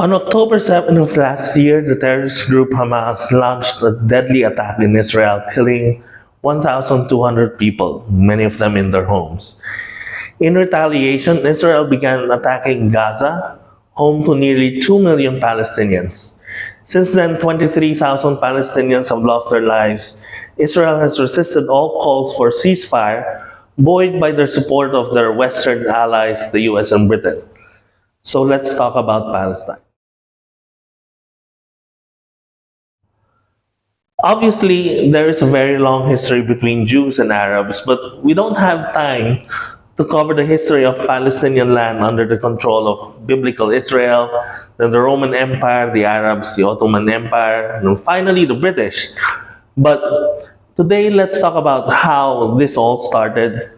On October 7th of last year, the terrorist group Hamas launched a deadly attack in Israel, killing 1,200 people, many of them in their homes. In retaliation, Israel began attacking Gaza, home to nearly 2 million Palestinians. Since then, 23,000 Palestinians have lost their lives. Israel has resisted all calls for ceasefire, buoyed by their support of their Western allies, the US and Britain. So let's talk about Palestine. Obviously, there is a very long history between Jews and Arabs, but we don't have time to cover the history of Palestinian land under the control of biblical Israel, then the Roman Empire, the Arabs, the Ottoman Empire, and finally the British. But today, let's talk about how this all started,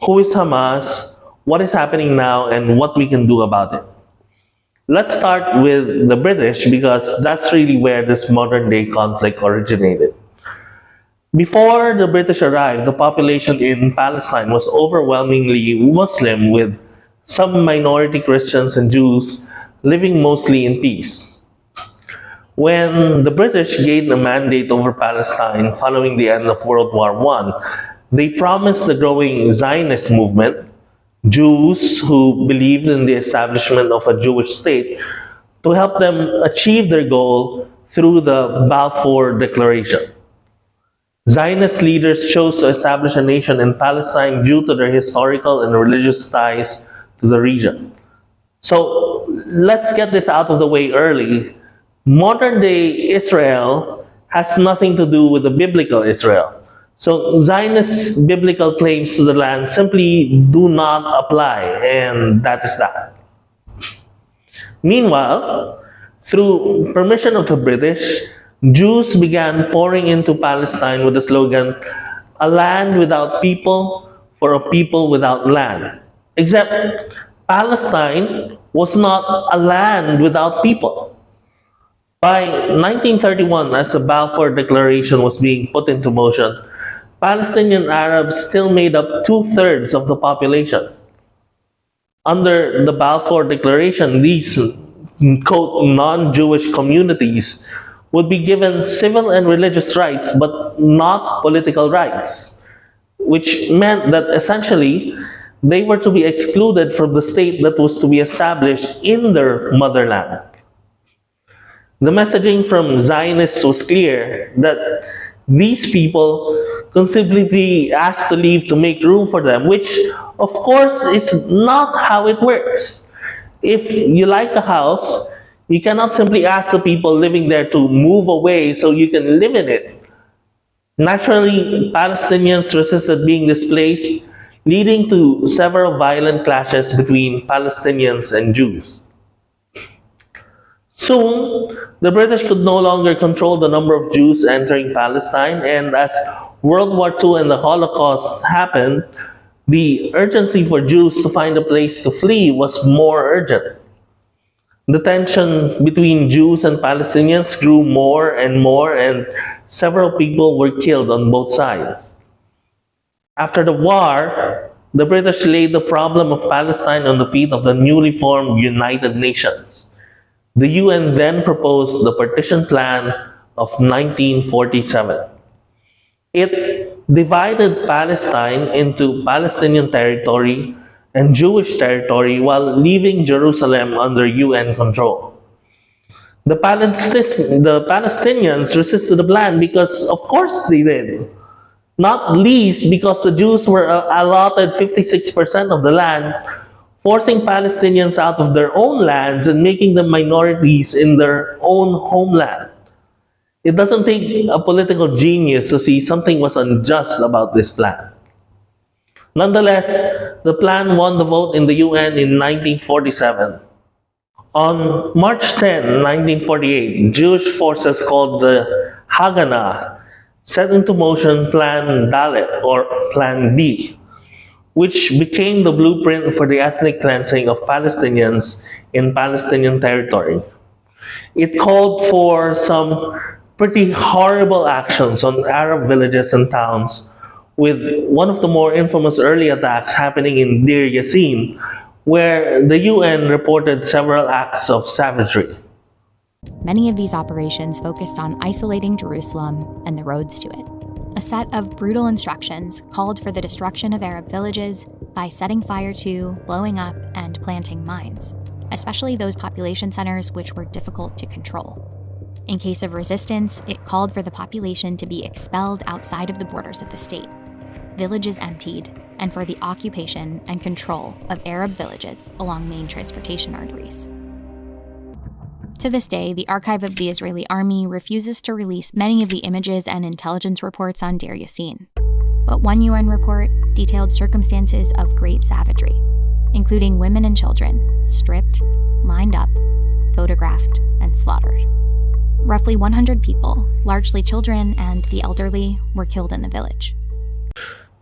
who is Hamas, what is happening now, and what we can do about it. Let's start with the British because that's really where this modern day conflict originated. Before the British arrived, the population in Palestine was overwhelmingly Muslim, with some minority Christians and Jews living mostly in peace. When the British gained a mandate over Palestine following the end of World War I, they promised the growing Zionist movement, Jews who believed in the establishment of a Jewish state, to help them achieve their goal through the Balfour Declaration. Zionist leaders chose to establish a nation in Palestine due to their historical and religious ties to the region. So let's get this out of the way early. Modern day Israel has nothing to do with the biblical Israel. So Zionist biblical claims to the land simply do not apply, and that is that. Meanwhile, through permission of the British, Jews began pouring into Palestine with the slogan, "A land without people for a people without land." Except Palestine was not a land without people. By 1931, as the Balfour Declaration was being put into motion, Palestinian Arabs still made up 2/3 of the population. Under the Balfour Declaration, these quote, non-Jewish communities would be given civil and religious rights, but not political rights, which meant that essentially they were to be excluded from the state that was to be established in their motherland. The messaging from Zionists was clear that these people can simply be asked to leave to make room for them, which of course is not how it works. If you like a house, you cannot simply ask the people living there to move away so you can live in it. Naturally, Palestinians resisted being displaced, leading to several violent clashes between Palestinians and Jews. Soon, the British could no longer control the number of Jews entering Palestine, and as World War II and the Holocaust happened, the urgency for Jews to find a place to flee was more urgent. The tension between Jews and Palestinians grew more, and several people were killed on both sides. After the war, the British laid the problem of Palestine on the feet of the newly formed United Nations. The UN then proposed the Partition Plan of 1947. It divided Palestine into Palestinian territory and Jewish territory while leaving Jerusalem under UN control. The Palestinians resisted the plan because, of course, they did. Not least because the Jews were allotted 56% of the land, forcing Palestinians out of their own lands and making them minorities in their own homeland. It doesn't take a political genius to see something was unjust about this plan. Nonetheless, the plan won the vote in the UN in 1947. On March 10, 1948, Jewish forces called the Haganah set into motion Plan Dalet, or Plan D, which became the blueprint for the ethnic cleansing of Palestinians in Palestinian territory. It called for some pretty horrible actions on Arab villages and towns, with one of the more infamous early attacks happening in Deir Yassin, where the UN reported several acts of savagery. Many of these operations focused on isolating Jerusalem and the roads to it. A set of brutal instructions called for the destruction of Arab villages by setting fire to, blowing up, and planting mines, especially those population centers which were difficult to control. In case of resistance, it called for the population to be expelled outside of the borders of the state, villages emptied, and for the occupation and control of Arab villages along main transportation arteries. To this day, the archive of the Israeli army refuses to release many of the images and intelligence reports on Deir Yassin. But one UN report detailed circumstances of great savagery, including women and children stripped, lined up, photographed, and slaughtered. Roughly 100 people, largely children and the elderly, were killed in the village.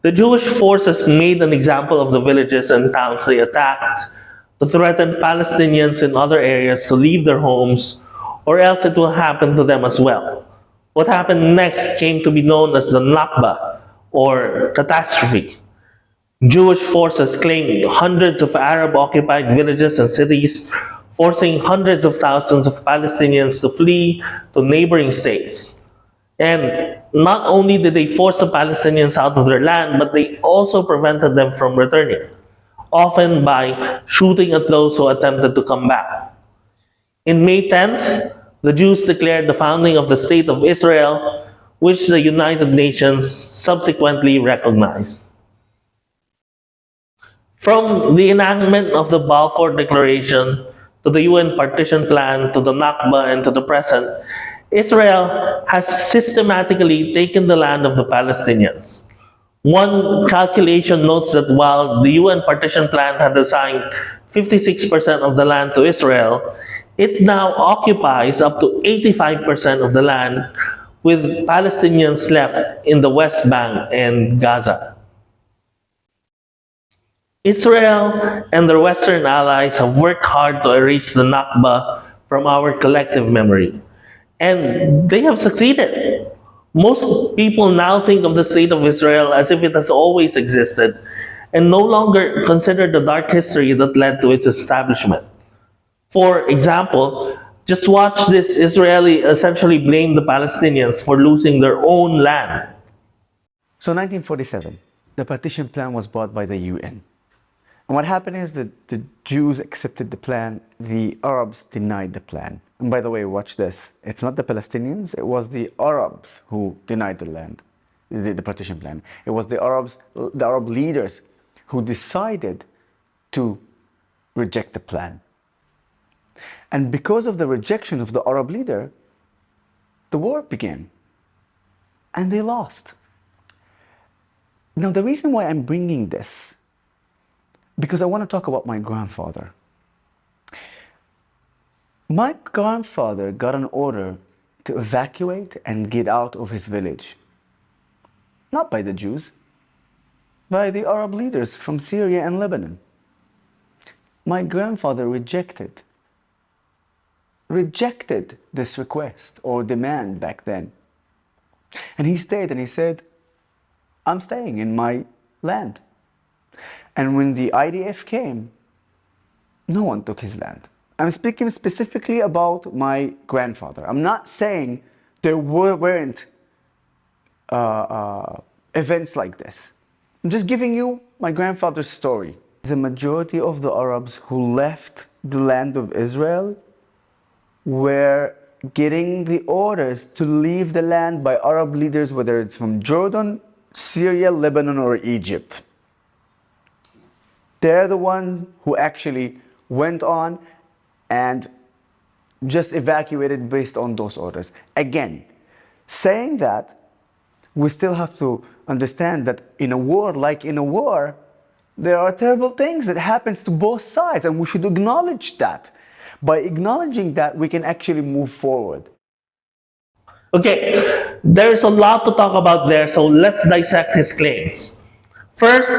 The Jewish forces made an example of the villages and towns they attacked to threaten Palestinians in other areas to leave their homes, or else it will happen to them as well. What happened next came to be known as the Nakba, or catastrophe. Jewish forces claimed hundreds of Arab-occupied villages and cities, forcing hundreds of thousands of Palestinians to flee to neighboring states. And not only did they force the Palestinians out of their land, but they also prevented them from returning, often by shooting at those who attempted to come back. In May 10th, the Jews declared the founding of the State of Israel, which the United Nations subsequently recognized. From the enactment of the Balfour Declaration to the UN Partition Plan to the Nakba and to the present, Israel has systematically taken the land of the Palestinians. One calculation notes that while the UN Partition Plan had assigned 56% of the land to Israel, it now occupies up to 85% of the land, with Palestinians left in the West Bank and Gaza. Israel and their Western allies have worked hard to erase the Nakba from our collective memory, and they have succeeded. Most people now think of the State of Israel as if it has always existed, and no longer consider the dark history that led to its establishment. For example, just watch this Israeli essentially blame the Palestinians for losing their own land. So 1947, the partition plan was brought by the UN. And what happened is that the Jews accepted the plan, the Arabs denied the plan. And by the way, watch this. It's not the Palestinians, it was the Arabs who denied the land, the partition plan. It was the Arabs, the Arab leaders who decided to reject the plan. And because of the rejection of the Arab leader, the war began. And they lost. Now, the reason why I'm bringing this, because I want to talk about my grandfather. My grandfather got an order to evacuate and get out of his village. Not by the Jews, by the Arab leaders from Syria and Lebanon. My grandfather rejected this request or demand back then. And he stayed and he said, I'm staying in my land. And when the IDF came, no one took his land. I'm speaking specifically about my grandfather. I'm not saying there weren't events like this. I'm just giving you my grandfather's story. The majority of the Arabs who left the land of Israel were getting the orders to leave the land by Arab leaders, whether it's from Jordan, Syria, Lebanon, or Egypt. They're the ones who actually went on and just evacuated based on those orders. Again, saying that, we still have to understand that in a war, like in a war, there are terrible things that happens to both sides, and we should acknowledge that. By acknowledging that, we can actually move forward. Okay, there's a lot to talk about there, so let's dissect his claims. First,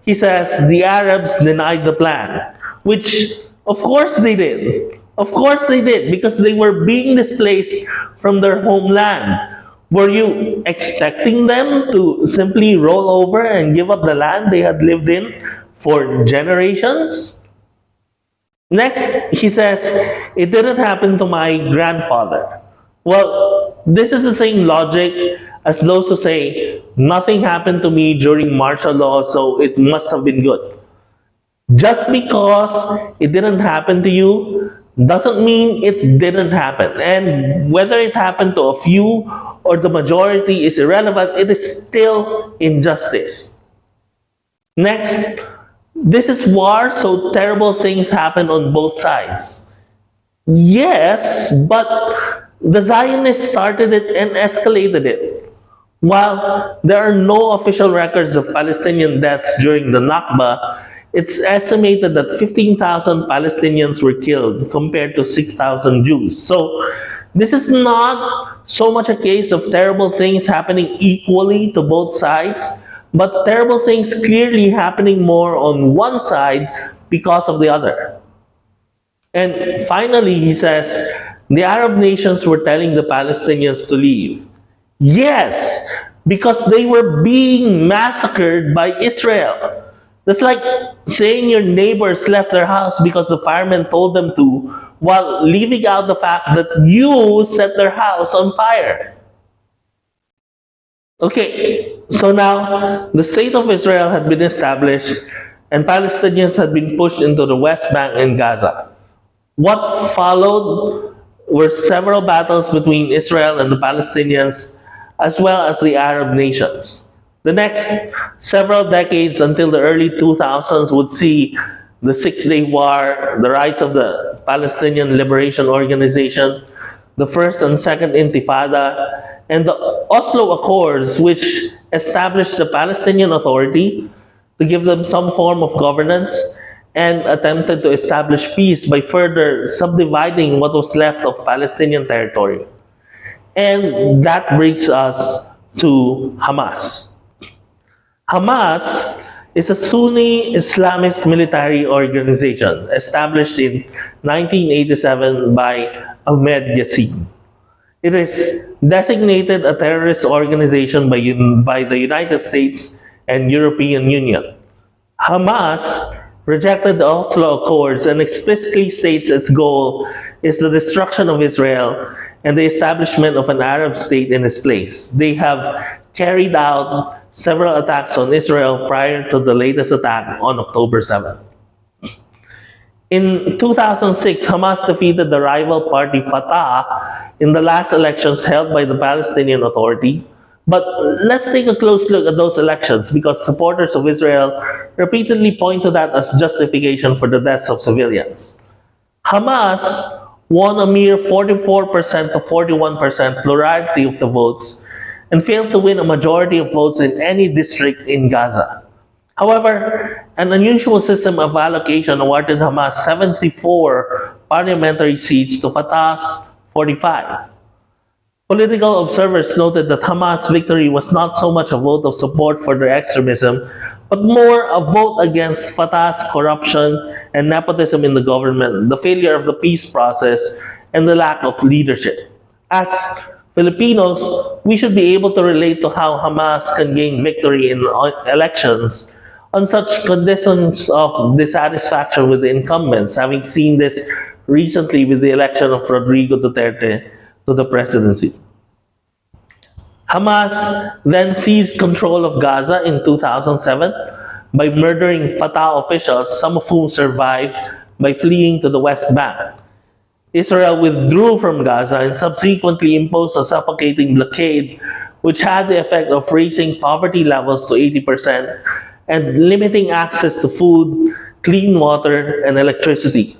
he says the Arabs denied the plan, which of course they did. Of course they did, because they were being displaced from their homeland. Were you expecting them to simply roll over and give up the land they had lived in for generations? Next, he says, it didn't happen to my grandfather. Well, this is the same logic as those who say, nothing happened to me during martial law, so it must have been good. Just because it didn't happen to you doesn't mean it didn't happen. And whether it happened to a few or the majority is irrelevant, it is still injustice. Next, this is war, so terrible things happen on both sides. Yes, but the Zionists started it and escalated it. While there are no official records of Palestinian deaths during the Nakba, it's estimated that 15,000 Palestinians were killed compared to 6,000 Jews. So this is not so much a case of terrible things happening equally to both sides, but terrible things clearly happening more on one side because of the other. And finally, he says, the Arab nations were telling the Palestinians to leave. Yes, because they were being massacred by Israel. That's like saying your neighbors left their house because the firemen told them to, while leaving out the fact that you set their house on fire. Okay, so now the state of Israel had been established and Palestinians had been pushed into the West Bank and Gaza. What followed were several battles between Israel and the Palestinians, as well as the Arab nations. The next several decades until the early 2000s would see the Six-Day War, the rise of the Palestinian Liberation Organization, the First and Second Intifada, and the Oslo Accords, which established the Palestinian Authority to give them some form of governance and attempted to establish peace by further subdividing what was left of Palestinian territory. And that brings us to Hamas. Hamas is a Sunni Islamist military organization established in 1987 by Ahmed Yassin. It is designated a terrorist organization by the United States and European Union. Hamas rejected the Oslo Accords and explicitly states its goal is the destruction of Israel and the establishment of an Arab state in its place. They have carried out several attacks on Israel prior to the latest attack on October 7th. In 2006, Hamas defeated the rival party Fatah in the last elections held by the Palestinian Authority. But let's take a close look at those elections because supporters of Israel repeatedly point to that as justification for the deaths of civilians. Hamas won a mere 44% to 41% plurality of the votes and failed to win a majority of votes in any district in Gaza. However, an unusual system of allocation awarded Hamas 74 parliamentary seats to Fatah's 45. Political observers noted that Hamas' victory was not so much a vote of support for their extremism, but more a vote against Fatah's corruption and nepotism in the government, the failure of the peace process, and the lack of leadership. As Filipinos, we should be able to relate to how Hamas can gain victory in elections on such conditions of dissatisfaction with the incumbents, having seen this recently with the election of Rodrigo Duterte to the presidency. Hamas then seized control of Gaza in 2007 by murdering Fatah officials, some of whom survived by fleeing to the West Bank. Israel withdrew from Gaza and subsequently imposed a suffocating blockade, which had the effect of raising poverty levels to 80% and limiting access to food, clean water, and electricity.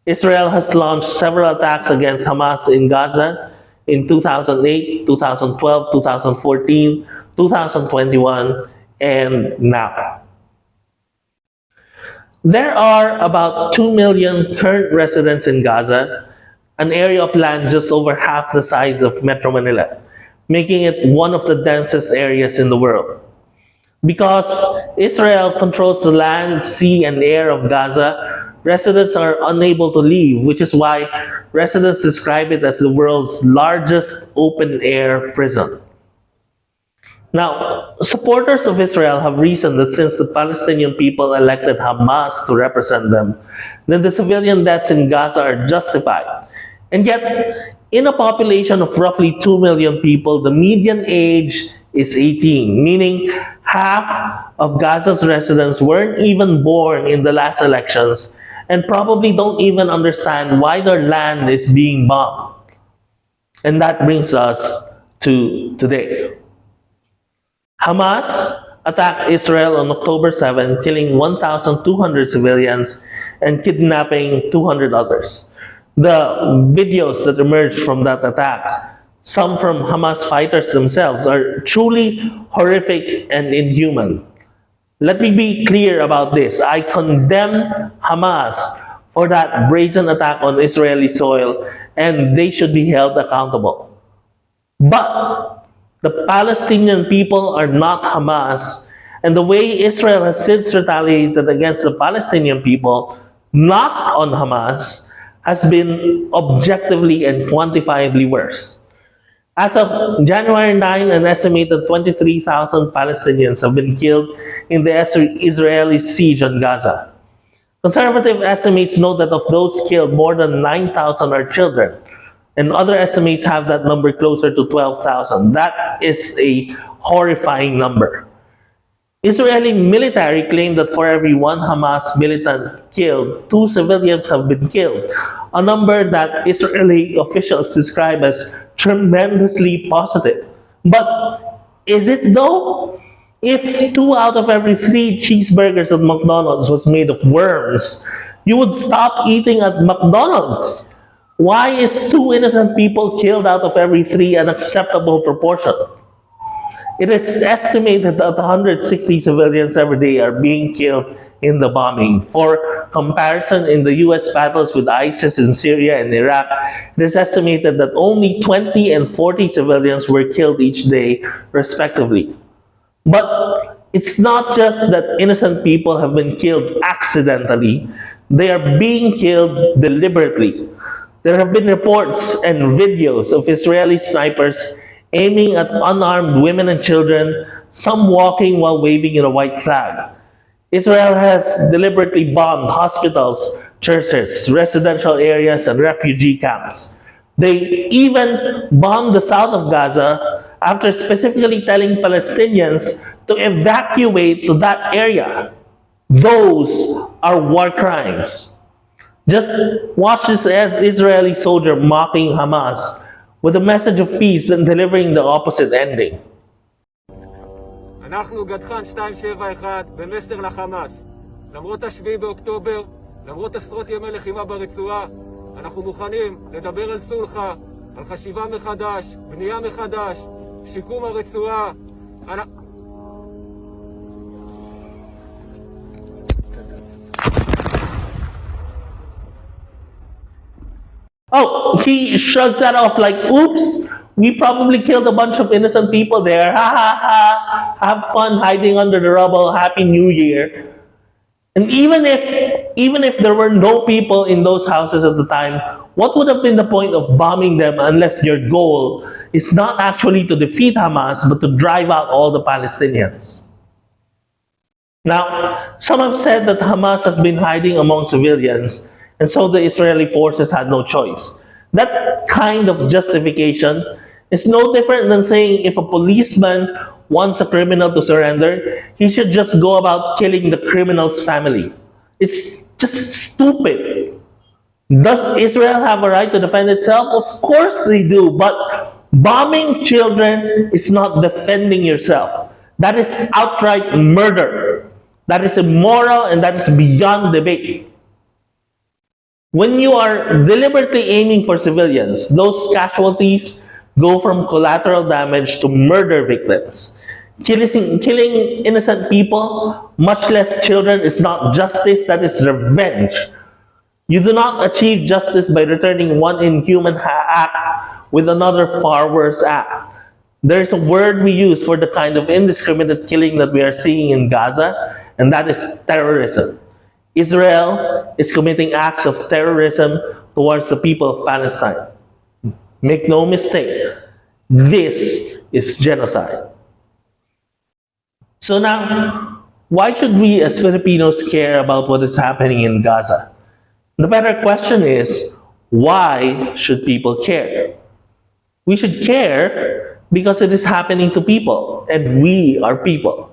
Israel has launched several attacks against Hamas in Gaza in 2008, 2012, 2014, 2021, and now. There are about 2 million current residents in Gaza, an area of land just over half the size of Metro Manila, making it one of the densest areas in the world. Because Israel controls the land, sea, and air of Gaza, residents are unable to leave, which is why residents describe it as the world's largest open-air prison. Now, supporters of Israel have reasoned that since the Palestinian people elected Hamas to represent them, then the civilian deaths in Gaza are justified. And yet, in a population of roughly 2 million people, the median age is 18, meaning half of Gaza's residents weren't even born in the last elections and probably don't even understand why their land is being bombed. And that brings us to today. Hamas attacked Israel on October 7, killing 1,200 civilians and kidnapping 200 others. The videos that emerged from that attack, some from Hamas fighters themselves, are truly horrific and inhuman. Let me be clear about this. I condemn Hamas for that brazen attack on Israeli soil, and they should be held accountable. But the Palestinian people are not Hamas, and the way Israel has since retaliated against the Palestinian people, not on Hamas, has been objectively and quantifiably worse. As of January 9, an estimated 23,000 Palestinians have been killed in the Israeli siege on Gaza. Conservative estimates note that of those killed, more than 9,000 are children, and other estimates have that number closer to 12,000. That is a horrifying number. Israeli military claim that for every one Hamas militant killed, 2 civilians have been killed, a number that Israeli officials describe as tremendously positive. But is it though? If 2 out of every 3 cheeseburgers at McDonald's was made of worms, you would stop eating at McDonald's. Why is 2 innocent people killed out of every 3 an acceptable proportion? It is estimated that 160 civilians every day are being killed in the bombing. For comparison, in the US battles with ISIS in Syria and Iraq, it is estimated that only 20 and 40 civilians were killed each day, respectively. But it's not just that innocent people have been killed accidentally, they are being killed deliberately. There have been reports and videos of Israeli snipers aiming at unarmed women and children, some walking while waving in a white flag. Israel has deliberately bombed hospitals, churches, residential areas, and refugee camps. They even bombed the south of Gaza after specifically telling Palestinians to evacuate to that area. Those are war crimes. Just watch this as Israeli soldier mocking Hamas with a message of peace and delivering the opposite ending. אנחנו גדחן 271 במסר לחמאס. למרות השביעי באוקטובר, למרות עשרות ימי לחימה ברצועה, אנחנו מוכנים לדבר על סולחה, על חשיבה מחדש, בנייה מחדש, שיקום הרצועה. Oh, he shrugs that off like, oops, we probably killed a bunch of innocent people there. Ha ha ha. Have fun hiding under the rubble. Happy New Year. And even if there were no people in those houses at the time, what would have been the point of bombing them unless your goal is not actually to defeat Hamas, but to drive out all the Palestinians? Now, some have said that Hamas has been hiding among civilians, and so the Israeli forces had no choice. That kind of justification is no different than saying if a policeman wants a criminal to surrender, he should just go about killing the criminal's family. It's just stupid. Does Israel have a right to defend itself? Of course they do, but bombing children is not defending yourself. That is outright murder. That is immoral and that is beyond debate. When you are deliberately aiming for civilians, those casualties go from collateral damage to murder victims. Killing innocent people, much less children, is not justice, that is revenge. You do not achieve justice by returning one inhuman act with another far worse act. There is a word we use for the kind of indiscriminate killing that we are seeing in Gaza, and that is terrorism. Israel is committing acts of terrorism towards the people of Palestine. Make no mistake, this is genocide. So now, why should we as Filipinos care about what is happening in Gaza? The better question is, why should people care? We should care because it is happening to people, and we are people.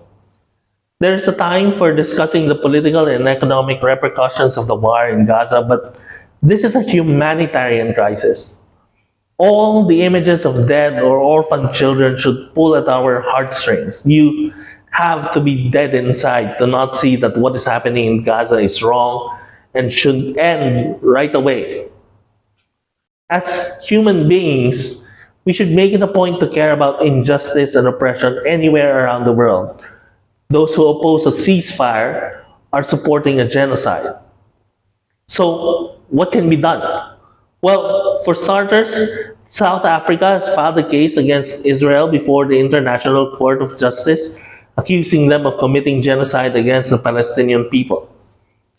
There is a time for discussing the political and economic repercussions of the war in Gaza, but this is a humanitarian crisis. All the images of dead or orphaned children should pull at our heartstrings. You have to be dead inside to not see that what is happening in Gaza is wrong and should end right away. As human beings, we should make it a point to care about injustice and oppression anywhere around the world. Those who oppose a ceasefire are supporting a genocide. So, what can be done? Well, for starters, South Africa has filed a case against Israel before the International Court of Justice, accusing them of committing genocide against the Palestinian people.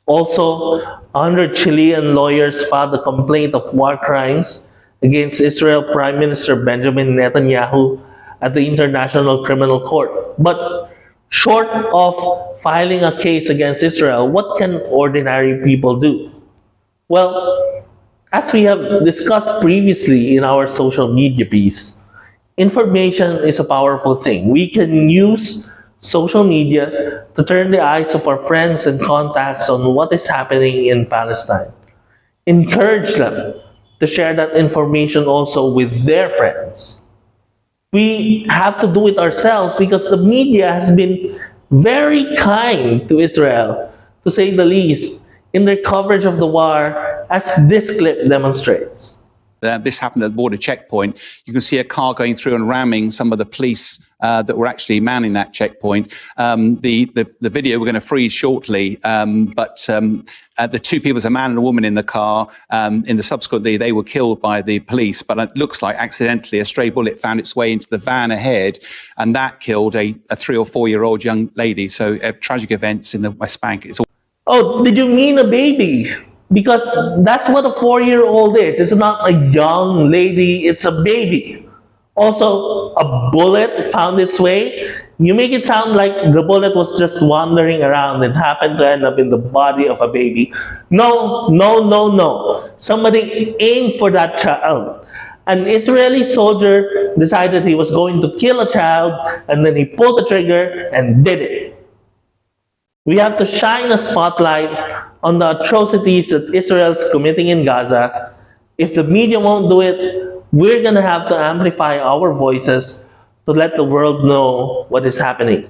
Also, 100 Chilean lawyers filed a complaint of war crimes against Israel Prime Minister Benjamin Netanyahu at the International Criminal Court. But short of filing a case against Israel, what can ordinary people do? Well, as we have discussed previously in our social media piece, information is a powerful thing. We can use social media to turn the eyes of our friends and contacts on what is happening in Palestine. Encourage them to share that information also with their friends. We have to do it ourselves because the media has been very kind to Israel, to say the least, in their coverage of the war, as this clip demonstrates. This happened at the border checkpoint. You can see a car going through and ramming some of the police that were actually manning that checkpoint. The video we're going to freeze shortly, but the two people, there's a man and a woman in the car. In the subsequently, they were killed by the police, but it looks like accidentally a stray bullet found its way into the van ahead, and that killed a 3 or 4 year old young lady. So tragic events in the West Bank. Oh, did you mean a baby? Because that's what a 4-year-old is. It's not a young lady, it's a baby. Also, a bullet found its way. You make it sound like the bullet was just wandering around and happened to end up in the body of a baby. No, no, no, no. Somebody aimed for that child. An Israeli soldier decided he was going to kill a child, and then he pulled the trigger and did it. We have to shine a spotlight on the atrocities that Israel is committing in Gaza. If the media won't do it, we're going to have to amplify our voices to let the world know what is happening.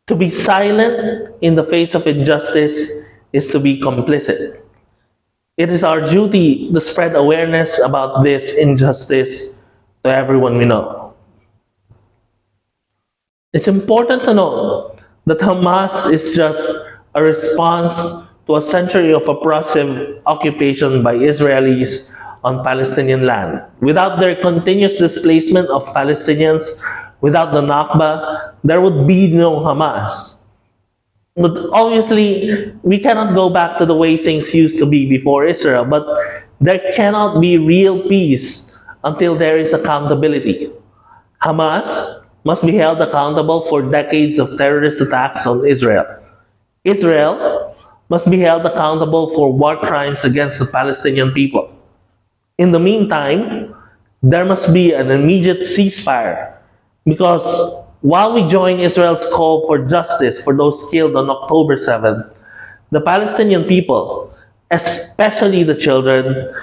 To be silent in the face of injustice is to be complicit. It is our duty to spread awareness about this injustice to everyone we know. It's important to know that Hamas is just a response to a century of oppressive occupation by Israelis on Palestinian land. Without their continuous displacement of Palestinians, without the Nakba, there would be no Hamas. But obviously, we cannot go back to the way things used to be before Israel, but there cannot be real peace until there is accountability. Hamas must be held accountable for decades of terrorist attacks on Israel. Israel must be held accountable for war crimes against the Palestinian people. In the meantime, there must be an immediate ceasefire, because while we join Israel's call for justice for those killed on October 7th, the Palestinian people, especially the children,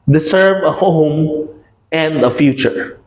deserve a home and a future.